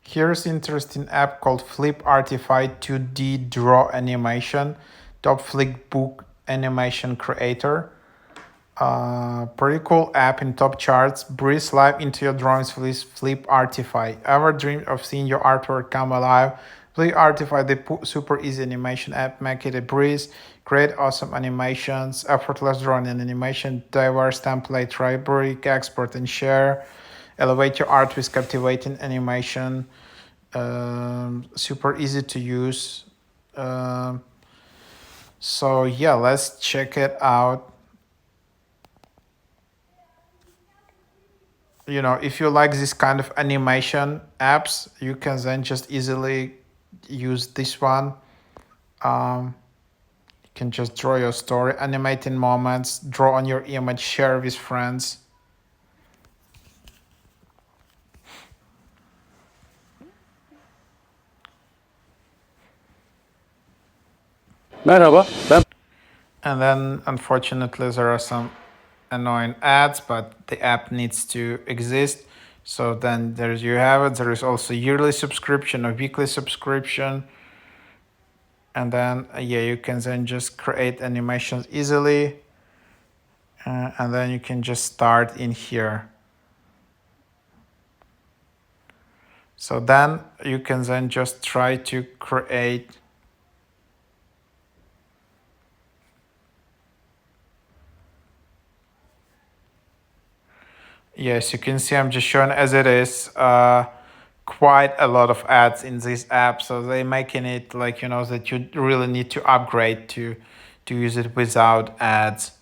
Here's interesting app called FlipArtify 2D draw animation, top flick book animation creator. Pretty cool app in top charts. Breathe life into your drawings with FlipArtify. Ever dreamed of seeing your artwork come alive? FlipArtify, the super easy animation app, make it a breeze. Create awesome animations, effortless drawing and animation, diverse template library, export and share. Elevate your art with captivating animation. Super easy to use. So yeah, let's check it out. If you like this kind of animation apps, you can then just easily use this one. You can just draw your story, animating moments, draw on your image, share with friends. Merhaba, ben And then unfortunately there are some annoying ads, but the app needs to exist. So then there you have it. There is also yearly subscription or weekly subscription. And then yeah, you can then just create animations easily. And then you can just start in here. So then you can then just try to create. Yes, you can see I'm just showing as it is. Quite a lot of ads in this app, so they're making it like that you really need to upgrade to use it without ads.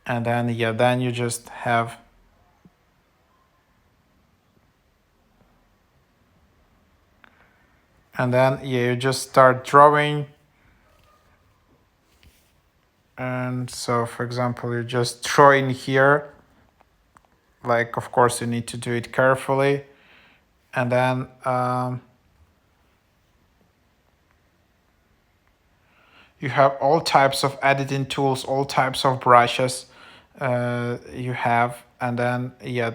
And then yeah, then you just have. And then yeah, you just start drawing. And so for example, you just draw in here. Like of course you need to do it carefully. And then you have all types of editing tools, all types of brushes you have. And then yeah,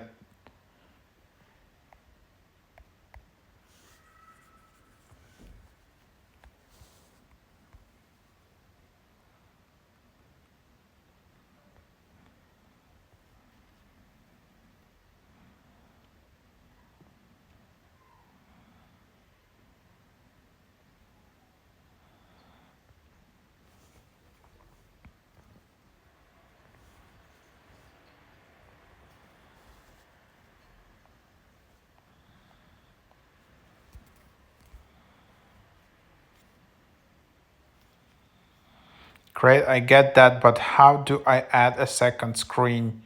great, I get that, but how do I add a second screen?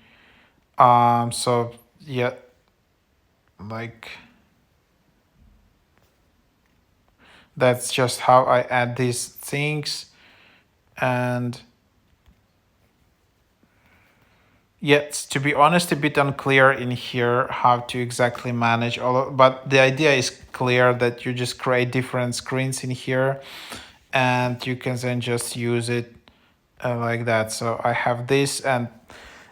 So yeah, like that's just how I add these things. And yet, to be honest, a bit unclear in here how to exactly manage all of, but the idea is clear that you just create different screens in here and you can then just use it like that. So I have this, and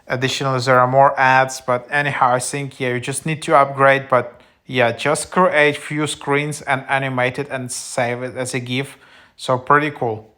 additionally there are more ads, but anyhow, I think yeah, you just need to upgrade. But yeah, just create few screens and animate it and save it as a GIF. So pretty cool.